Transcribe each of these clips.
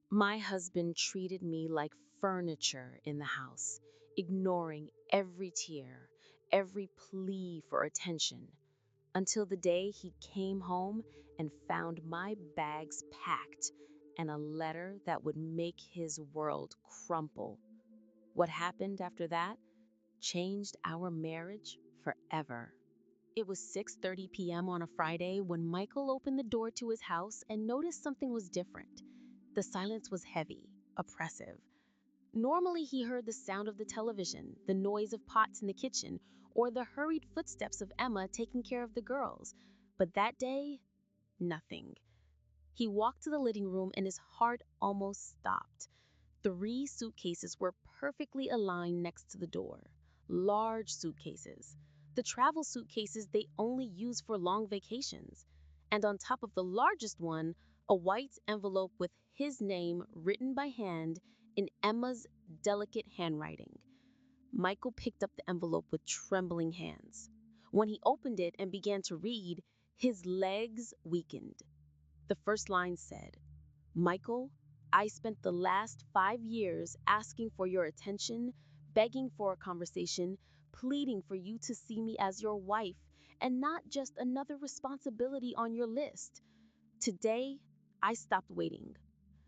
My husband treated me like furniture in the house, ignoring every tear, every plea for attention, until the day he came home and found my bags packed and a letter that would make his world crumple. What happened after that changed our marriage forever. It was 6:30 p.m. on a Friday when Michael opened the door to his house and noticed something was different. The silence was heavy, oppressive. Normally, he heard the sound of the television, the noise of pots in the kitchen, or the hurried footsteps of Emma taking care of the girls. But that day, nothing. He walked to the living room and his heart almost stopped. Three suitcases were perfectly aligned next to the door. Large suitcases. The travel suitcases they only use for long vacations. And on top of the largest one, a white envelope with his name written by hand in Emma's delicate handwriting. Michael picked up the envelope with trembling hands. When he opened it and began to read, his legs weakened. The first line said, Michael, I spent the last 5 years asking for your attention, begging for a conversation, pleading for you to see me as your wife and not just another responsibility on your list. Today, I stopped waiting.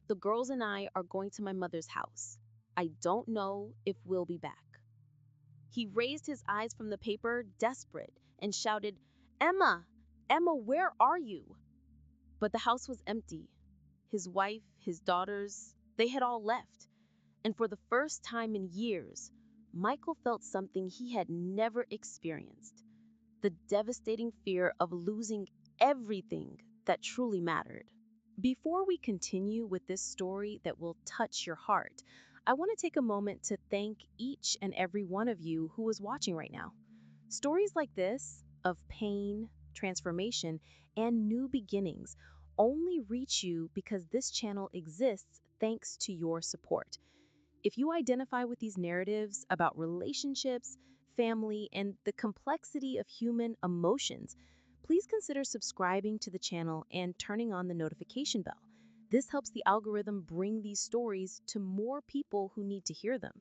The girls and I are going to my mother's house. I don't know if we'll be back. He raised his eyes from the paper, desperate, and shouted, Emma! Emma, where are you? But the house was empty. His wife, his daughters, they had all left. And for the first time in years, Michael felt something he had never experienced, the devastating fear of losing everything that truly mattered. Before we continue with this story that will touch your heart, I want to take a moment to thank each and every one of you who is watching right now. Stories like this, of pain, transformation, and new beginnings, only reach you because this channel exists thanks to your support. If you identify with these narratives about relationships, family, and the complexity of human emotions, please consider subscribing to the channel and turning on the notification bell. This helps the algorithm bring these stories to more people who need to hear them.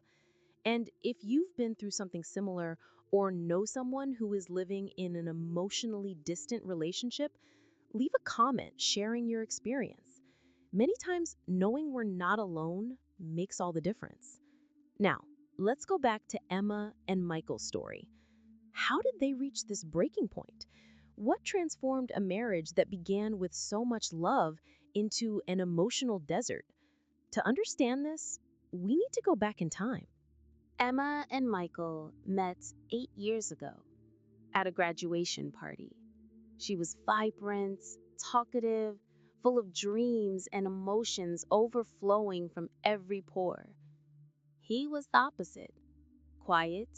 And if you've been through something similar or know someone who is living in an emotionally distant relationship, leave a comment sharing your experience. Many times, knowing we're not alone makes all the difference. Now, let's go back to Emma and Michael's story. How did they reach this breaking point? What transformed a marriage that began with so much love into an emotional desert? To understand this, we need to go back in time. Emma and Michael met 8 years ago at a graduation party. She was vibrant, talkative, full of dreams and emotions overflowing from every pore. He was the opposite, quiet,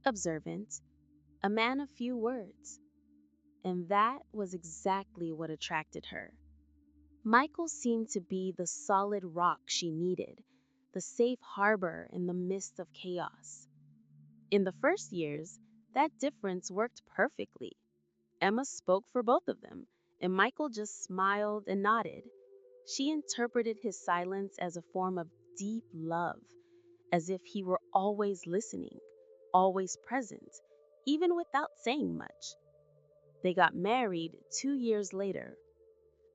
observant, a man of few words. And that was exactly what attracted her. Michael seemed to be the solid rock she needed, the safe harbor in the midst of chaos. In the first years, that difference worked perfectly. Emma spoke for both of them, and Michael just smiled and nodded. She interpreted his silence as a form of deep love, as if he were always listening, always present, even without saying much. They got married 2 years later.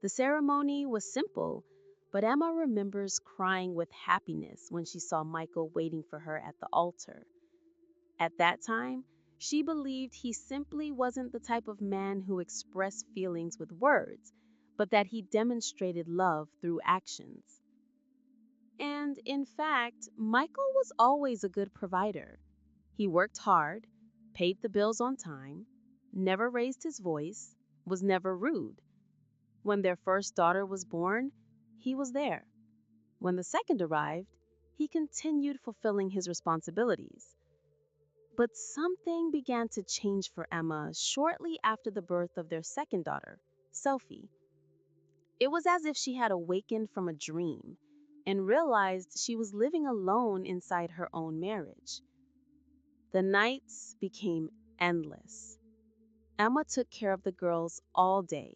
The ceremony was simple, but Emma remembers crying with happiness when she saw Michael waiting for her at the altar. At that time, she believed he simply wasn't the type of man who expressed feelings with words, but that he demonstrated love through actions. And in fact, Michael was always a good provider. He worked hard, paid the bills on time, never raised his voice, was never rude. When their first daughter was born, he was there. When the second arrived, he continued fulfilling his responsibilities. But something began to change for Emma shortly after the birth of their second daughter, Sophie. It was as if she had awakened from a dream and realized she was living alone inside her own marriage. The nights became endless. Emma took care of the girls all day,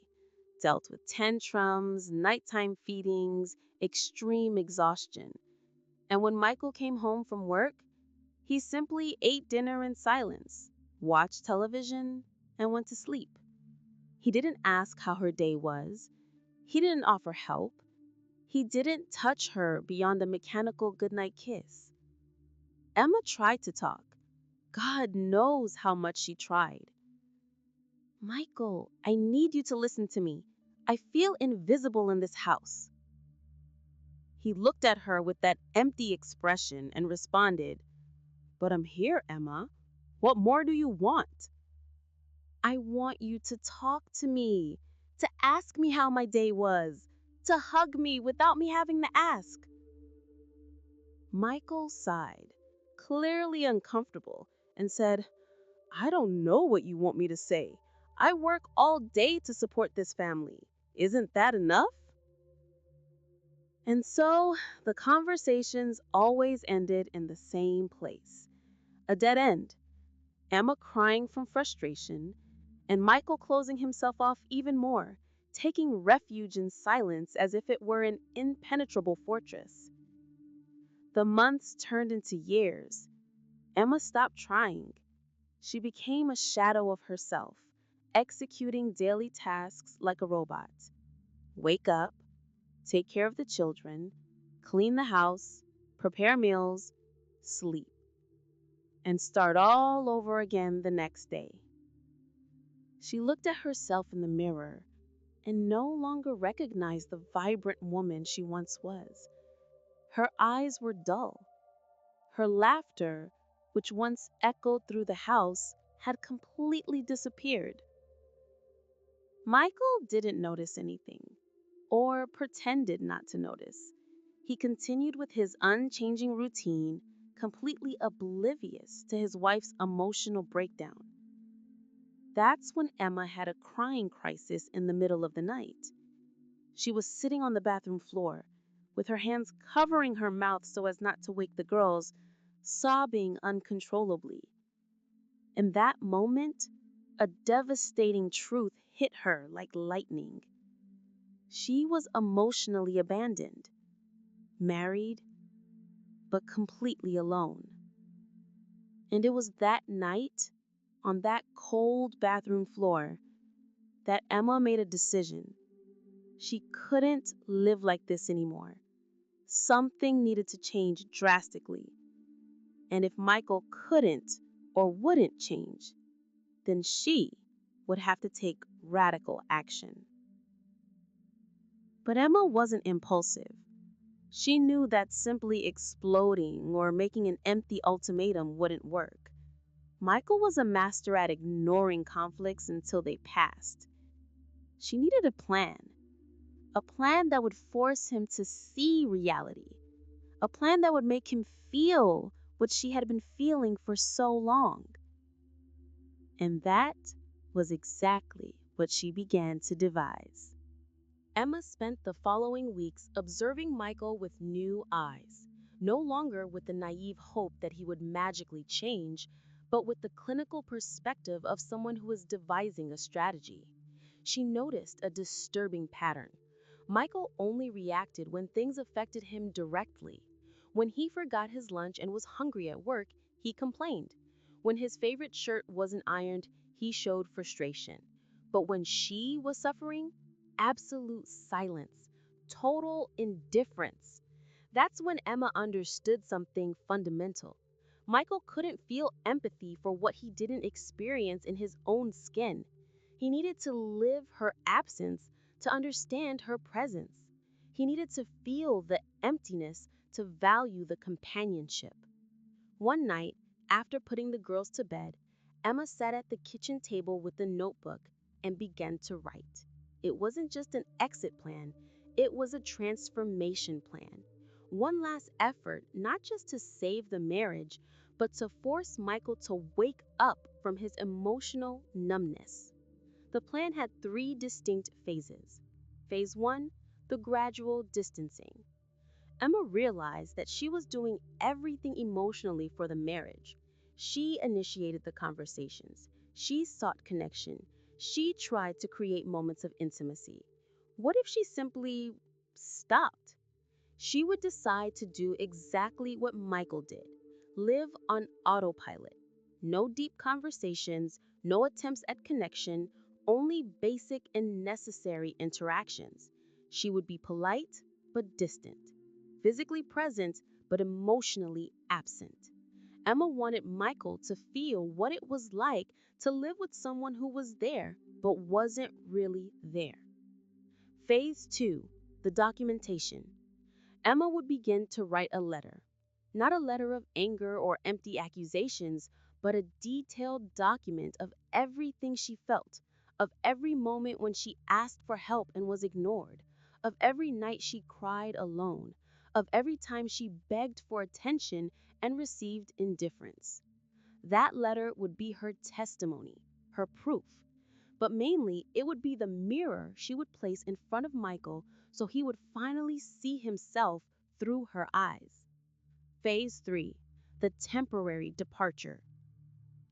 dealt with tantrums, nighttime feedings, extreme exhaustion. And when Michael came home from work, he simply ate dinner in silence, watched television, and went to sleep. He didn't ask how her day was. He didn't offer help. He didn't touch her beyond a mechanical goodnight kiss. Emma tried to talk. God knows how much she tried. Michael, I need you to listen to me. I feel invisible in this house. He looked at her with that empty expression and responded, But I'm here, Emma. What more do you want? I want you to talk to me, to ask me how my day was, to hug me without me having to ask. Michael sighed, clearly uncomfortable, and said, I don't know what you want me to say. I work all day to support this family. Isn't that enough? And so the conversations always ended in the same place, a dead end. Emma crying from frustration, and Michael closing himself off even more, taking refuge in silence as if it were an impenetrable fortress. The months turned into years. Emma stopped trying. She became a shadow of herself, executing daily tasks like a robot. Wake up, take care of the children, clean the house, prepare meals, sleep, and start all over again the next day. She looked at herself in the mirror and no longer recognized the vibrant woman she once was. Her eyes were dull. Her laughter, which once echoed through the house, had completely disappeared. Michael didn't notice anything, or pretended not to notice. He continued with his unchanging routine, completely oblivious to his wife's emotional breakdown. That's when Emma had a crying crisis in the middle of the night. She was sitting on the bathroom floor, with her hands covering her mouth so as not to wake the girls, sobbing uncontrollably. In that moment, a devastating truth hit her like lightning. She was emotionally abandoned, married, but completely alone. And it was that night, on that cold bathroom floor, that Emma made a decision. She couldn't live like this anymore. Something needed to change drastically. And if Michael couldn't or wouldn't change, then she would have to take radical action. But Emma wasn't impulsive. She knew that simply exploding or making an empty ultimatum wouldn't work. Michael was a master at ignoring conflicts until they passed. She needed a plan that would force him to see reality, a plan that would make him feel what she had been feeling for so long. And that was exactly what she began to devise. Emma spent the following weeks observing Michael with new eyes, no longer with the naive hope that he would magically change, but with the clinical perspective of someone who was devising a strategy. She noticed a disturbing pattern. Michael only reacted when things affected him directly. When he forgot his lunch and was hungry at work, he complained. When his favorite shirt wasn't ironed, he showed frustration. But when she was suffering, absolute silence, total indifference. That's when Emma understood something fundamental. Michael couldn't feel empathy for what he didn't experience in his own skin. He needed to live her absence to understand her presence. He needed to feel the emptiness to value the companionship. One night, after putting the girls to bed, Emma sat at the kitchen table with a notebook and began to write. It wasn't just an exit plan, it was a transformation plan. One last effort, not just to save the marriage, but to force Michael to wake up from his emotional numbness. The plan had three distinct phases. Phase one, the gradual distancing. Emma realized that she was doing everything emotionally for the marriage. She initiated the conversations. She sought connection. She tried to create moments of intimacy. What if she simply stopped? She would decide to do exactly what Michael did: live on autopilot. No deep conversations, no attempts at connection, only basic and necessary interactions. She would be polite but distant, physically present but emotionally absent. Emma wanted Michael to feel what it was like to live with someone who was there but wasn't really there. Phase 2: the documentation. Emma would begin to write a letter. Not a letter of anger or empty accusations, but a detailed document of everything she felt, of every moment when she asked for help and was ignored, of every night she cried alone, of every time she begged for attention and received indifference. That letter would be her testimony, her proof. But mainly, it would be the mirror she would place in front of Michael so he would finally see himself through her eyes. Phase 3: the temporary departure.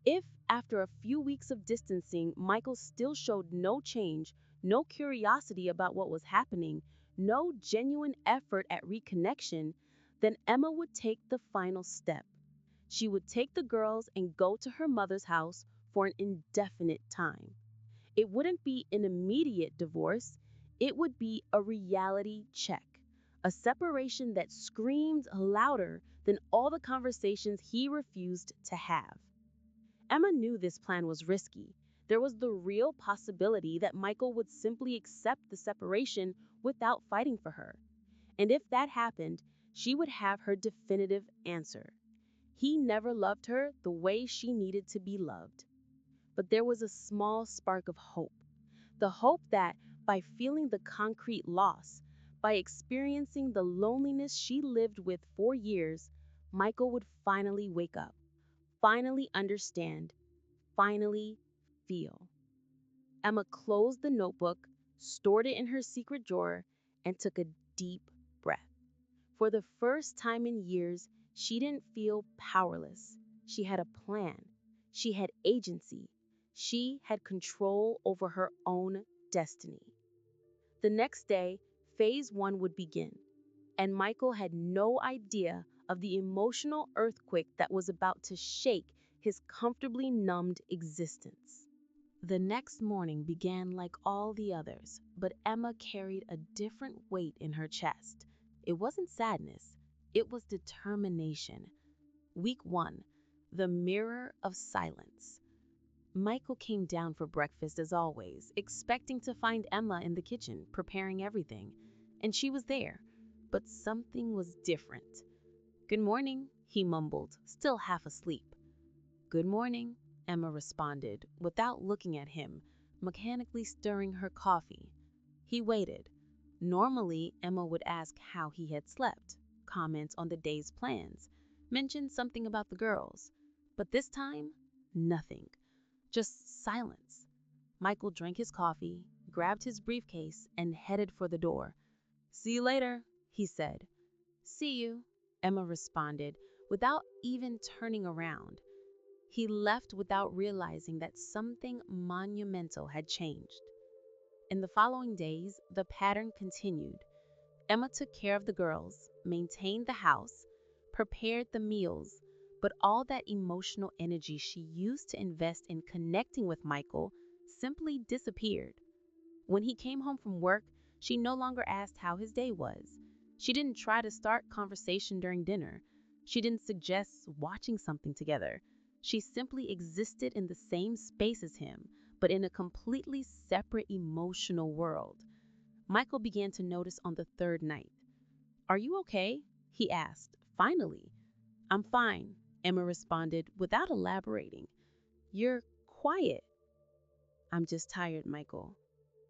If, after a few weeks of distancing, Michael still showed no change, no curiosity about what was happening, no genuine effort at reconnection, then Emma would take the final step. She would take the girls and go to her mother's house for an indefinite time. It wouldn't be an immediate divorce, it would be a reality check, a separation that screamed louder than all the conversations he refused to have. Emma knew this plan was risky. There was the real possibility that Michael would simply accept the separation without fighting for her. And if that happened, she would have her definitive answer. He never loved her the way she needed to be loved. But there was a small spark of hope. The hope that by feeling the concrete loss, by experiencing the loneliness she lived with for years, Michael would finally wake up, finally understand, finally feel. Emma closed the notebook, stored it in her secret drawer, and took a deep breath. For the first time in years, she didn't feel powerless. She had a plan. She had agency. She had control over her own destiny. The next day, phase 1 would begin, and Michael had no idea of the emotional earthquake that was about to shake his comfortably numbed existence. The next morning began like all the others, but Emma carried a different weight in her chest. It wasn't sadness, it was determination. Week 1: the mirror of silence. Michael came down for breakfast as always, expecting to find Emma in the kitchen, preparing everything. And she was there, but something was different. "Good morning," he mumbled, still half asleep. "Good morning," Emma responded, without looking at him, mechanically stirring her coffee. He waited. Normally, Emma would ask how he had slept, comment on the day's plans, mention something about the girls. But this time, nothing. Just silence. Michael drank his coffee, grabbed his briefcase, and headed for the door. "See you later," he said. "See you," Emma responded, without even turning around. He left without realizing that something monumental had changed. In the following days, the pattern continued. Emma took care of the girls, maintained the house, prepared the meals, but all that emotional energy she used to invest in connecting with Michael simply disappeared. When he came home from work, she no longer asked how his day was. She didn't try to start conversation during dinner. She didn't suggest watching something together. She simply existed in the same space as him, but in a completely separate emotional world. Michael began to notice on the third night. "Are you okay?" he asked, finally. "I'm fine," Emma responded without elaborating. "You're quiet." "I'm just tired, Michael."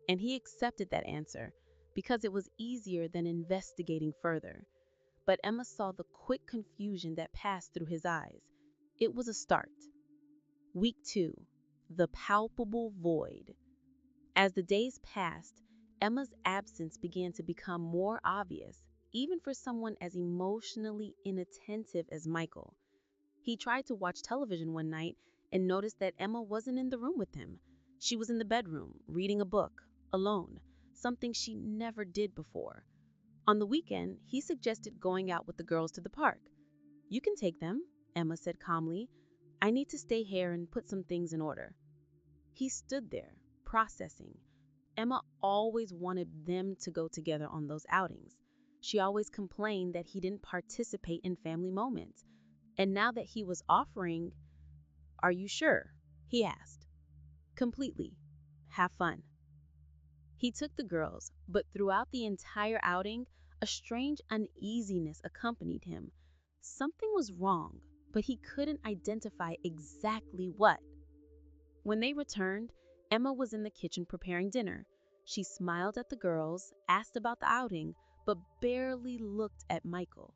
And he accepted that answer because it was easier than investigating further. But Emma saw the quick confusion that passed through his eyes. It was a start. Week 2: the palpable void. As the days passed, Emma's absence began to become more obvious, even for someone as emotionally inattentive as Michael. He tried to watch television one night and noticed that Emma wasn't in the room with him. She was in the bedroom, reading a book, alone. something she never did before. On the weekend, he suggested going out with the girls to the park. "You can take them," Emma said calmly. "I need to stay here and put some things in order." He stood there, processing. Emma always wanted them to go together on those outings. She always complained that he didn't participate in family moments. And now that he was offering, "Are you sure?" he asked. "Completely. Have fun." He took the girls, but throughout the entire outing, a strange uneasiness accompanied him. Something was wrong, but he couldn't identify exactly what. When they returned, Emma was in the kitchen preparing dinner. She smiled at the girls, asked about the outing, but barely looked at Michael.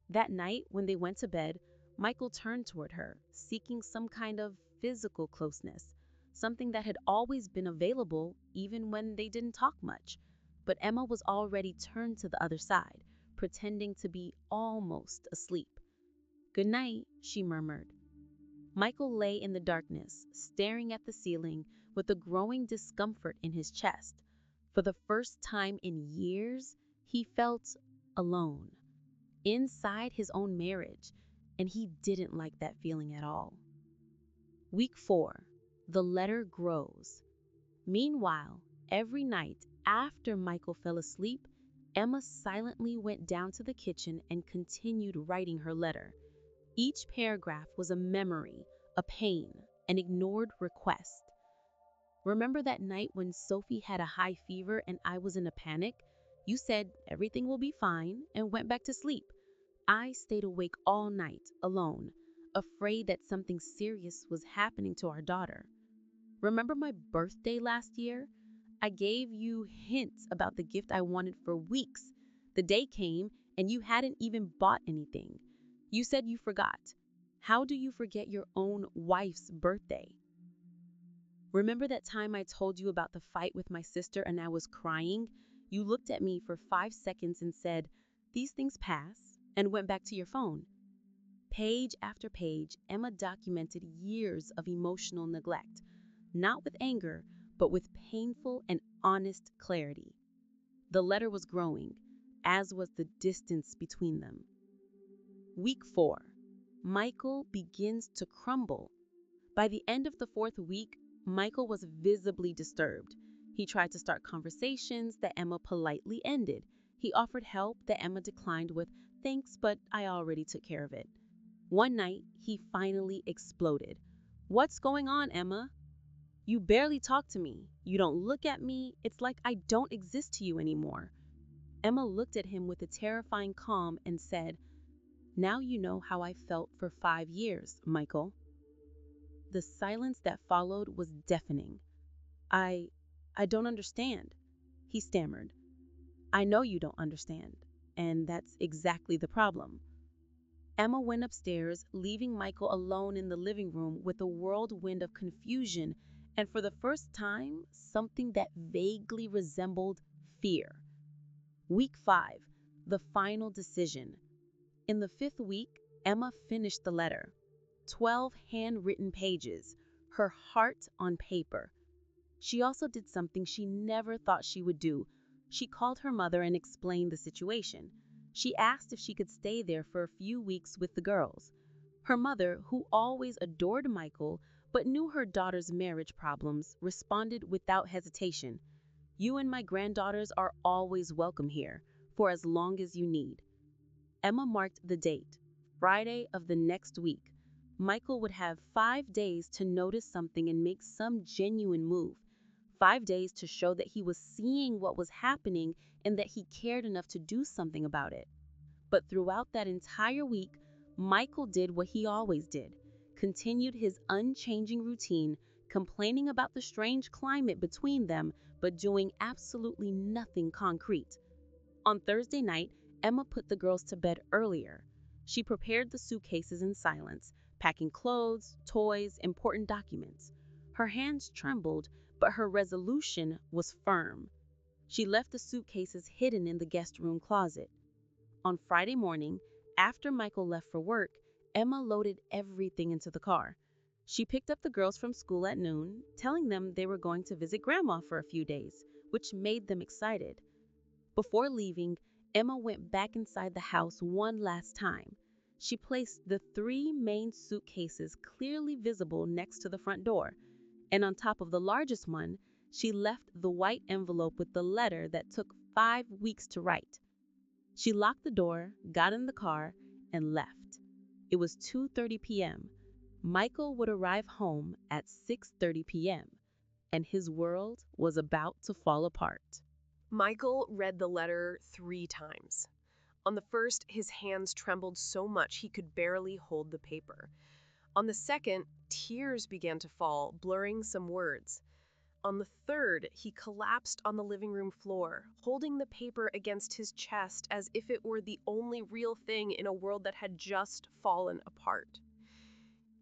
That night, when they went to bed, Michael turned toward her, seeking some kind of physical closeness, something that had always been available even when they didn't talk much. But Emma was already turned to the other side, pretending to be almost asleep. "Good night," she murmured. Michael lay in the darkness, staring at the ceiling with a growing discomfort in his chest. For the first time in years, he felt alone, inside his own marriage, and he didn't like that feeling at all. Week 4. The letter grows. Meanwhile, every night after Michael fell asleep, Emma silently went down to the kitchen and continued writing her letter. Each paragraph was a memory, a pain, an ignored request. "Remember that night when Sophie had a high fever and I was in a panic? You said everything will be fine and went back to sleep. I stayed awake all night, alone, afraid that something serious was happening to our daughter. Remember my birthday last year? I gave you hints about the gift I wanted for weeks. The day came and you hadn't even bought anything. You said you forgot. How do you forget your own wife's birthday? Remember that time I told you about the fight with my sister and I was crying? You looked at me for 5 seconds and said, 'These things pass,' and went back to your phone." Page after page, Emma documented years of emotional neglect, not with anger, but with painful and honest clarity. The letter was growing, as was the distance between them. Week 4. Michael begins to crumble. By the end of the 4th week, Michael was visibly disturbed. He tried to start conversations that Emma politely ended. He offered help that Emma declined with, "Thanks, but I already took care of it." One night, he finally exploded. "What's going on, Emma? You barely talk to me. You don't look at me. It's like I don't exist to you anymore." Emma looked at him with a terrifying calm and said, "Now you know how I felt for 5 years, Michael." The silence that followed was deafening. I I don't understand," he stammered. "I know you don't understand, and that's exactly the problem." Emma went upstairs, leaving Michael alone in the living room with a whirlwind of confusion and, for the first time, something that vaguely resembled fear. Week 5. The final decision. In the 5th week, Emma finished the letter. 12 handwritten pages, her heart on paper. She also did something she never thought she would do. She called her mother and explained the situation. She asked if she could stay there for a few weeks with the girls. Her mother, who always adored Michael but knew her daughter's marriage problems, responded without hesitation, "You and my granddaughters are always welcome here, for as long as you need." Emma marked the date, Friday of the next week. Michael would have 5 days to notice something and make some genuine move. 5 days to show that he was seeing what was happening and that he cared enough to do something about it. But throughout that entire week, Michael did what he always did, continued his unchanging routine, complaining about the strange climate between them, but doing absolutely nothing concrete. On Thursday night, Emma put the girls to bed earlier. She prepared the suitcases in silence, packing clothes, toys, important documents. Her hands trembled, but her resolution was firm. She left the suitcases hidden in the guest room closet. On Friday morning, after Michael left for work, Emma loaded everything into the car. She picked up the girls from school at noon, telling them they were going to visit Grandma for a few days, which made them excited. Before leaving, Emma went back inside the house one last time. She placed the three main suitcases clearly visible next to the front door, and on top of the largest one, she left the white envelope with the letter that took 5 weeks to write. She locked the door, got in the car, and left. It was 2:30 p.m. Michael would arrive home at 6:30 p.m., and his world was about to fall apart. Michael read the letter 3 times. On the first, his hands trembled so much he could barely hold the paper. On the second, tears began to fall, blurring some words. On the third, he collapsed on the living room floor, holding the paper against his chest as if it were the only real thing in a world that had just fallen apart.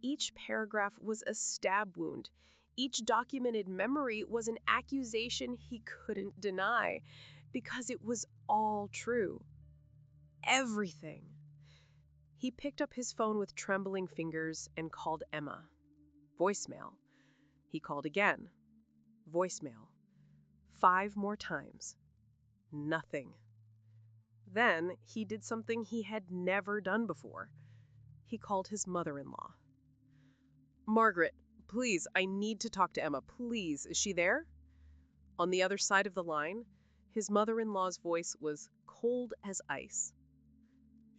Each paragraph was a stab wound. Each documented memory was an accusation he couldn't deny, because it was all true. Everything. He picked up his phone with trembling fingers and called Emma. Voicemail. He called again. Voicemail. 5 more times. Nothing. Then he did something he had never done before. He called his mother-in-law. Margaret, please, I need to talk to Emma. Please, is she there? On the other side of the line, his mother-in-law's voice was cold as ice.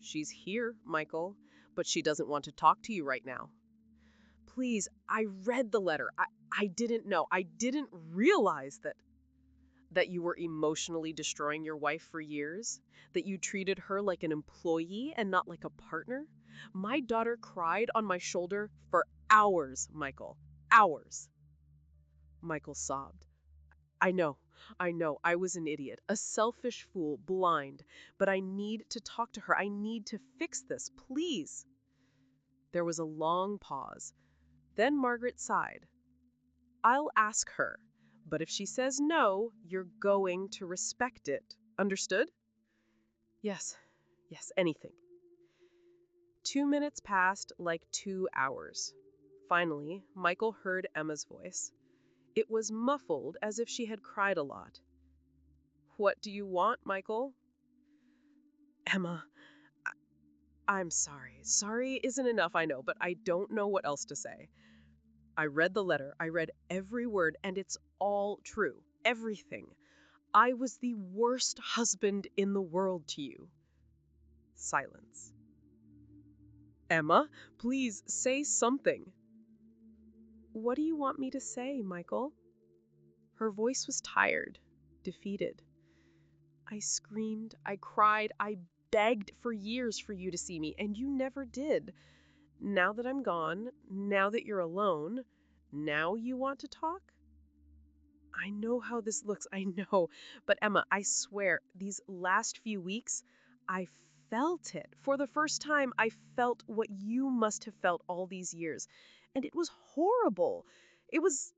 She's here, Michael, but she doesn't want to talk to you right now. Please, I read the letter. I didn't know. I didn't realize that you were emotionally destroying your wife for years, that you treated her like an employee and not like a partner. My daughter cried on my shoulder for hours, Michael. Hours. Michael sobbed. I know, I was an idiot, a selfish fool, blind, but I need to talk to her. I need to fix this, please. There was a long pause. Then Margaret sighed. I'll ask her, but if she says no, you're going to respect it. Understood? Yes, anything. 2 minutes passed like 2 hours. Finally, Michael heard Emma's voice. It was muffled, as if she had cried a lot. What do you want, Michael? Emma, I'm sorry. Sorry isn't enough, I know, but I don't know what else to say. I read the letter. I read every word, and it's all true. Everything. I was the worst husband in the world to you. Silence. Emma, please say something. What do you want me to say, Michael? Her voice was tired, defeated. I screamed, I cried, I begged for years for you to see me, and you never did. Now that I'm gone, now that you're alone, now you want to talk? I know how this looks, I know. But Emma, I swear, these last few weeks, I felt it. For the first time, I felt what you must have felt all these years. And it was horrible. It was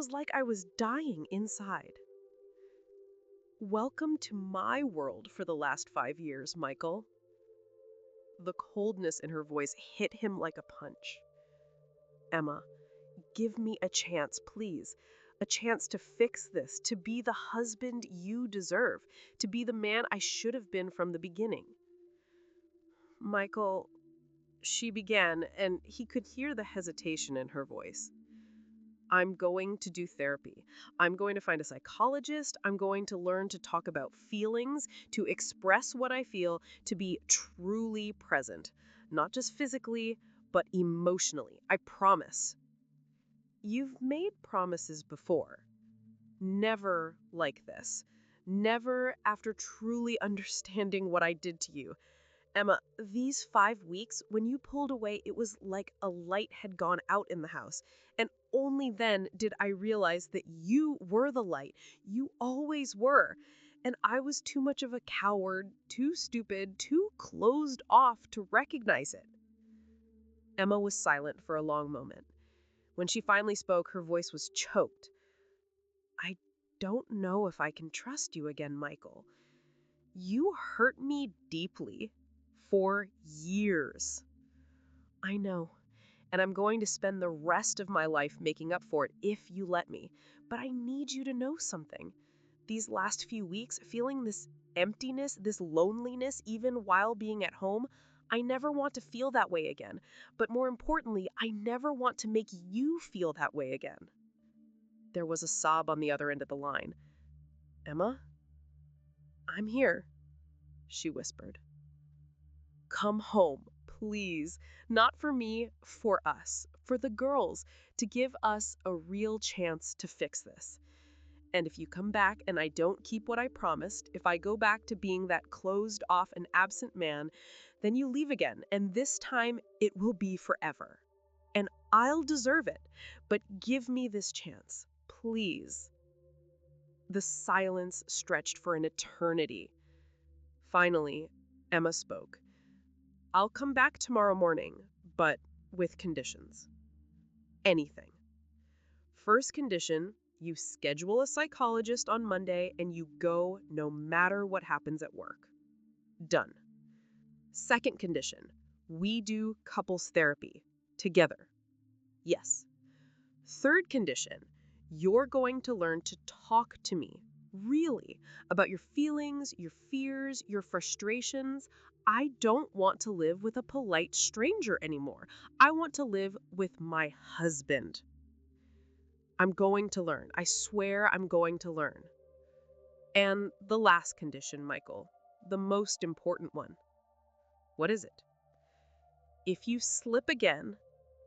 like I was dying inside. Welcome to my world for the last 5 years, Michael. The coldness in her voice hit him like a punch. Emma, give me a chance, please. A chance to fix this, to be the husband you deserve, to be the man I should have been from the beginning. Michael, she began, and he could hear the hesitation in her voice. I'm going to do therapy. I'm going to find a psychologist. I'm going to learn to talk about feelings, to express what I feel, to be truly present. Not just physically, but emotionally. I promise. You've made promises before. Never like this. Never after truly understanding what I did to you. Emma, these 5 weeks, when you pulled away, it was like a light had gone out in the house. And only then did I realize that you were the light. You always were. And I was too much of a coward, too stupid, too closed off to recognize it. Emma was silent for a long moment. When she finally spoke, her voice was choked. I don't know if I can trust you again, Michael. You hurt me deeply. For years. I know, and I'm going to spend the rest of my life making up for it if you let me. But I need you to know something. these last few weeks, feeling this emptiness, this loneliness, even while being at home. I never want to feel that way again. But more importantly, I never want to make you feel that way again. There was a sob on the other end of the line. Emma? I'm here, she whispered. Come home, please. Not for me, for us, for the girls, to give us a real chance to fix this. And if you come back and I don't keep what I promised, if I go back to being that closed off and absent man, then you leave again, and this time it will be forever. And I'll deserve it, but give me this chance, please. The silence stretched for an eternity. Finally, Emma spoke. I'll come back tomorrow morning, but with conditions. Anything. First condition, you schedule a psychologist on Monday and you go no matter what happens at work. Done. Second condition, we do couples therapy together. Yes. Third condition, you're going to learn to talk to me, really, about your feelings, your fears, your frustrations. I don't want to live with a polite stranger anymore. I want to live with my husband. I'm going to learn. I swear I'm going to learn. And the last condition, Michael, the most important one. What is it? If you slip again,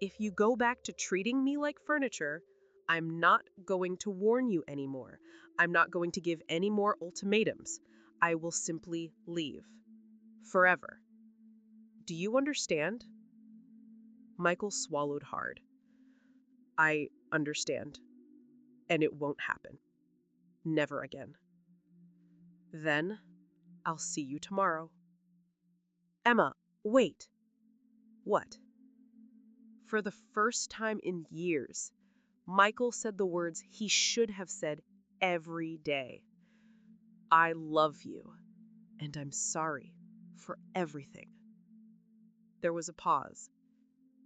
if you go back to treating me like furniture, I'm not going to warn you anymore. I'm not going to give any more ultimatums. I will simply leave. Forever. Do you understand? Michael swallowed hard. I understand. And it won't happen. Never again. Then I'll see you tomorrow. Emma, wait. What? For the first time in years, Michael said the words he should have said every day. I love you, and I'm sorry for everything. There was a pause,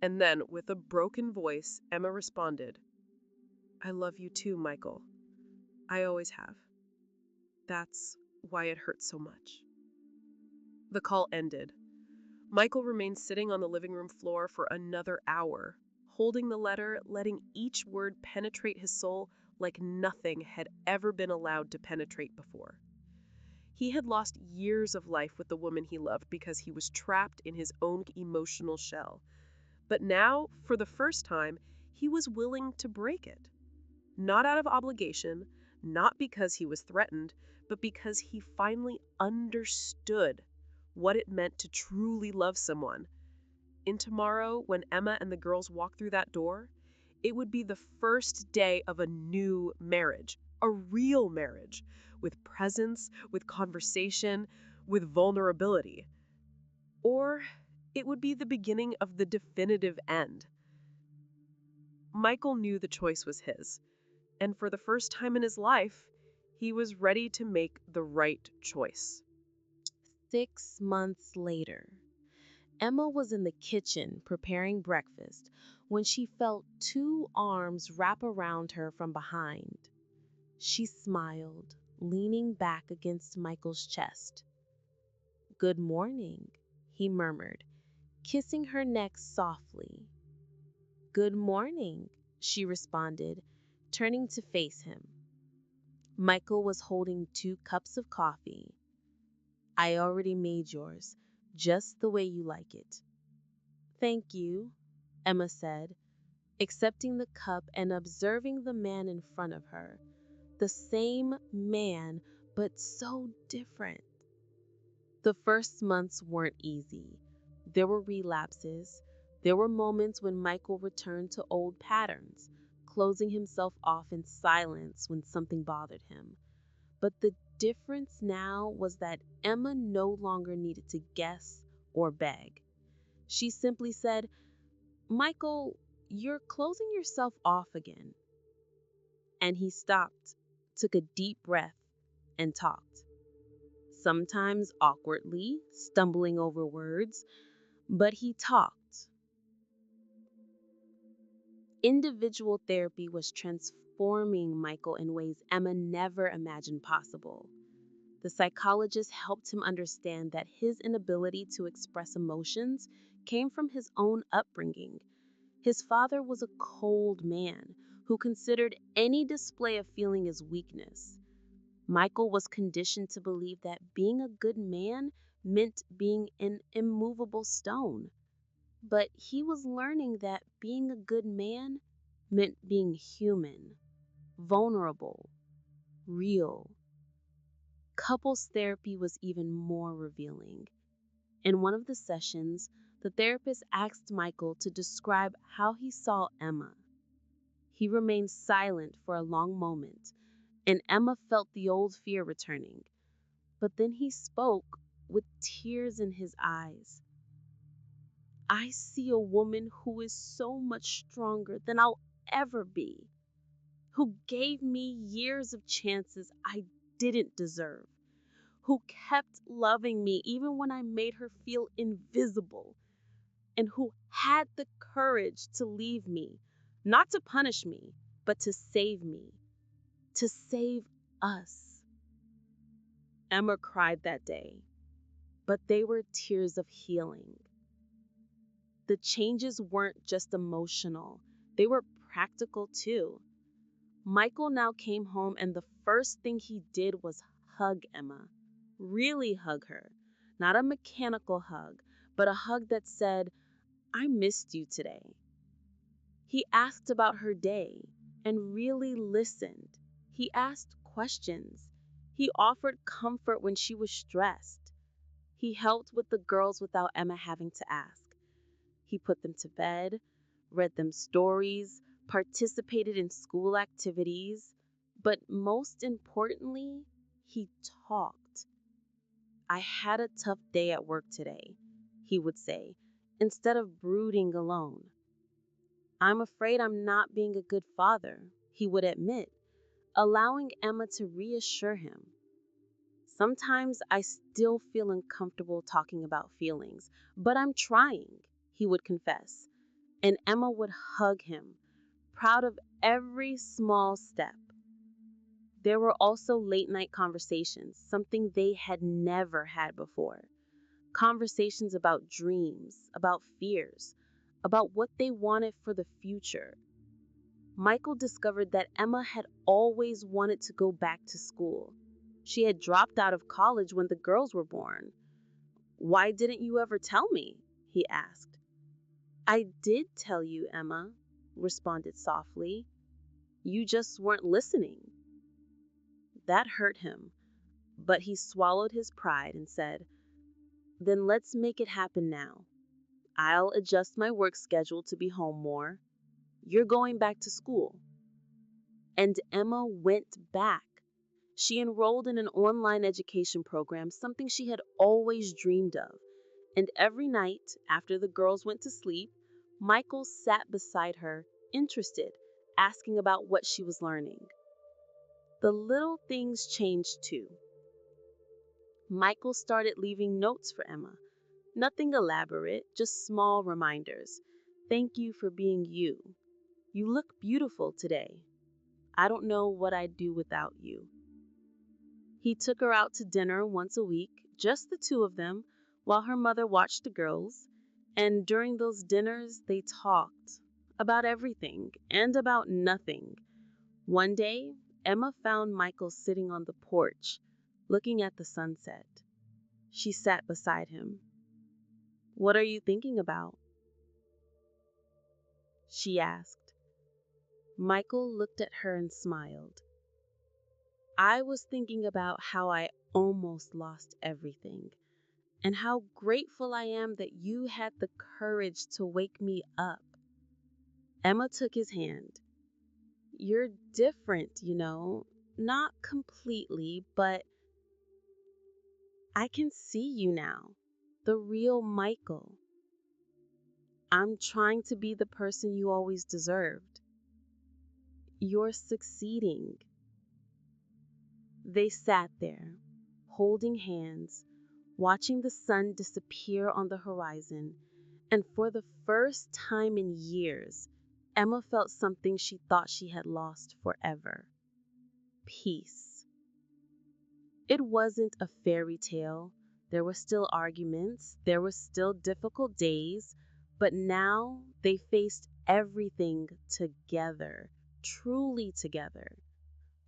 and then, with a broken voice, Emma responded, I love you too, Michael. I always have. That's why it hurts so much. The call ended. Michael remained sitting on the living room floor for another hour, holding the letter, letting each word penetrate his soul like nothing had ever been allowed to penetrate before. He had lost years of life with the woman he loved because he was trapped in his own emotional shell. But now, for the first time, he was willing to break it. Not out of obligation, not because he was threatened, but because he finally understood what it meant to truly love someone. In tomorrow, when Emma and the girls walked through that door, it would be the first day of a new marriage, a real marriage, with presence, with conversation, with vulnerability. Or it would be the beginning of the definitive end. Michael knew the choice was his, and for the first time in his life, he was ready to make the right choice. 6 months later, Emma was in the kitchen preparing breakfast when she felt two arms wrap around her from behind. She smiled, leaning back against Michael's chest. Good morning, he murmured, kissing her neck softly. Good morning, she responded, turning to face him. Michael was holding 2 cups of coffee. I already made yours, just the way you like it. Thank you, Emma said, accepting the cup and observing the man in front of her. The same man, but so different. The first months weren't easy. There were relapses. There were moments when Michael returned to old patterns, closing himself off in silence when something bothered him. But the difference now was that Emma no longer needed to guess or beg. She simply said, Michael, you're closing yourself off again. And he stopped, took a deep breath, and talked. Sometimes awkwardly, stumbling over words, but he talked. Individual therapy was transforming Michael in ways Emma never imagined possible. The psychologist helped him understand that his inability to express emotions came from his own upbringing. His father was a cold man who considered any display of feeling as weakness. Michael was conditioned to believe that being a good man meant being an immovable stone. But he was learning that being a good man meant being human, vulnerable, real. Couples therapy was even more revealing. In one of the sessions, the therapist asked Michael to describe how he saw Emma. He remained silent for a long moment, and Emma felt the old fear returning. But then he spoke with tears in his eyes. "I see a woman who is so much stronger than I'll ever be, who gave me years of chances I didn't deserve, who kept loving me even when I made her feel invisible, and who had the courage to leave me, not to punish me, but to me, to save us." Emma cried that day, but they were tears of healing. The changes weren't just emotional, they were practical too. Michael now came home, and the first thing he did was hug Emma. Really hug her. Not a mechanical hug, but a hug that said, "I missed you today." He asked about her day and really listened. He asked questions. He offered comfort when she was stressed. He helped with the girls without Emma having to ask. He put them to bed, read them stories, participated in school activities, but most importantly, he talked. "I had a tough day at work today," he would say, instead of brooding alone. "I'm afraid I'm not being a good father," he would admit, allowing Emma to reassure him. "Sometimes I still feel uncomfortable talking about feelings, but I'm trying," he would confess, and Emma would hug him, proud of every small step. There were also late night conversations, something they had never had before. Conversations about dreams, about fears, about what they wanted for the future. Michael discovered that Emma had always wanted to go back to school. She had dropped out of college when the girls were born. "Why didn't you ever tell me?" he asked. "I did tell you, Emma," responded softly. "You just weren't listening." That hurt him, but he swallowed his pride and said, "Then let's make it happen now. I'll adjust my work schedule to be home more. You're going back to school." And Emma went back. She enrolled in an online education program, something she had always dreamed of. And every night, after the girls went to sleep, Michael sat beside her, interested, asking about what she was learning. The little things changed too. Michael started leaving notes for Emma. Nothing elaborate, just small reminders. "Thank you for being you. You look beautiful today. I don't know what I'd do without you." He took her out to dinner once a week, just the two of them, while her mother watched the girls. And during those dinners, they talked about everything and about nothing. One day, Emma found Michael sitting on the porch, looking at the sunset. She sat beside him. "What are you thinking about?" she asked. Michael looked at her and smiled. "I was thinking about how I almost lost everything, and how grateful I am that you had the courage to wake me up." Emma took his hand. "You're different, not completely, but I can see you now, the real Michael. I'm trying to be the person you always deserved. You're succeeding." They sat there, holding hands, watching the sun disappear on the horizon, and for the first time in years, Emma felt something she thought she had lost forever: peace. It wasn't a fairy tale. There were still arguments, there were still difficult days, but now they faced everything together, truly together.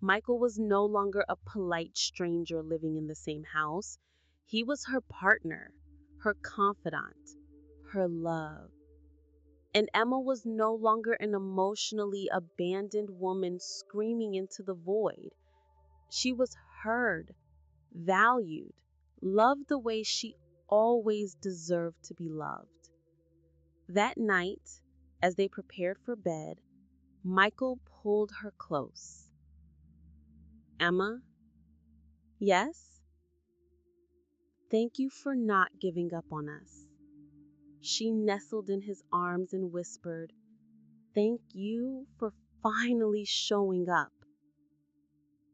Michael was no longer a polite stranger living in the same house. He was her partner, her confidant, her love. And Emma was no longer an emotionally abandoned woman screaming into the void. She was heard, valued, loved the way she always deserved to be loved. That night, as they prepared for bed, Michael pulled her close. "Emma, yes? Thank you for not giving up on us." She nestled in his arms and whispered, "Thank you for finally showing up."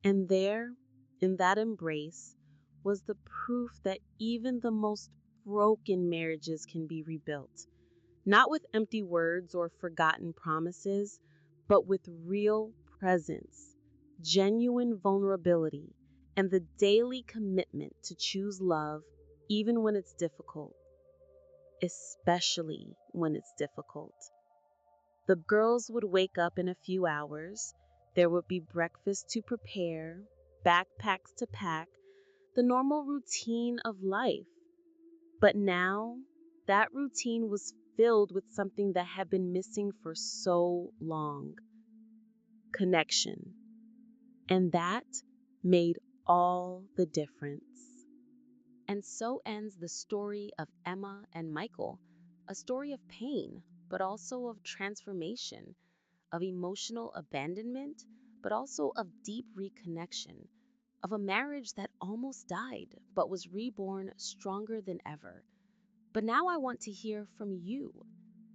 And there, in that embrace, was the proof that even the most broken marriages can be rebuilt, not with empty words or forgotten promises, but with real presence, genuine vulnerability, and the daily commitment to choose love even when it's difficult, especially when it's difficult. The girls would wake up in a few hours. There would be breakfast to prepare, backpacks to pack, the normal routine of life. But now, that routine was filled with something that had been missing for so long: connection. And that made all the difference. And so ends the story of Emma and Michael, a story of pain, but also of transformation, of emotional abandonment, but also of deep reconnection, of a marriage that almost died, but was reborn stronger than ever. But now I want to hear from you.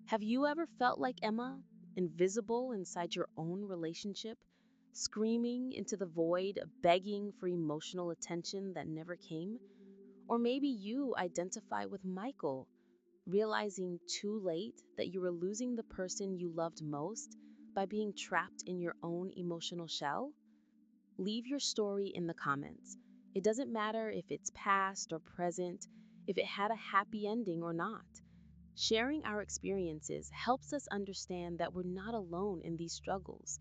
Have you ever felt like Emma, invisible inside your own relationship, screaming into the void, begging for emotional attention that never came? Or maybe you identify with Michael, realizing too late that you were losing the person you loved most by being trapped in your own emotional shell? Leave your story in the comments. It doesn't matter if it's past or present, if it had a happy ending or not. Sharing our experiences helps us understand that we're not alone in these struggles.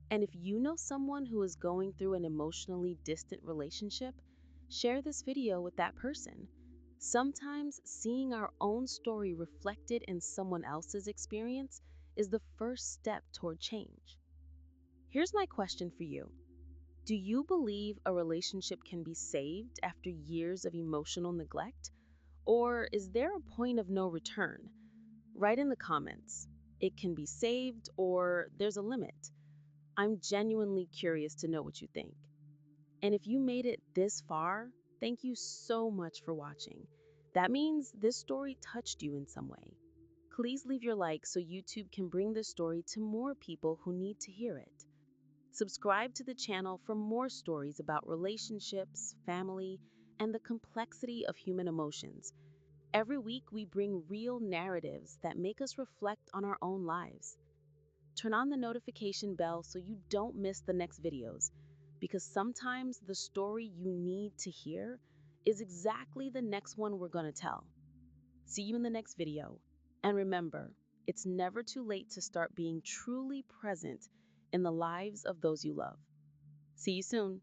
And if you know someone who is going through an emotionally distant relationship, share this video with that person. Sometimes seeing our own story reflected in someone else's experience is the first step toward change. Here's my question for you. Do you believe a relationship can be saved after years of emotional neglect? Or is there a point of no return? Write in the comments. It can be saved, or there's a limit. I'm genuinely curious to know what you think. And if you made it this far, thank you so much for watching. That means this story touched you in some way. Please leave your like so YouTube can bring this story to more people who need to hear it. Subscribe to the channel for more stories about relationships, family, and the complexity of human emotions. Every week, we bring real narratives that make us reflect on our own lives. Turn on the notification bell so you don't miss the next videos, because sometimes the story you need to hear is exactly the next one we're going to tell. See you in the next video. And remember, it's never too late to start being truly present in the lives of those you love. See you soon.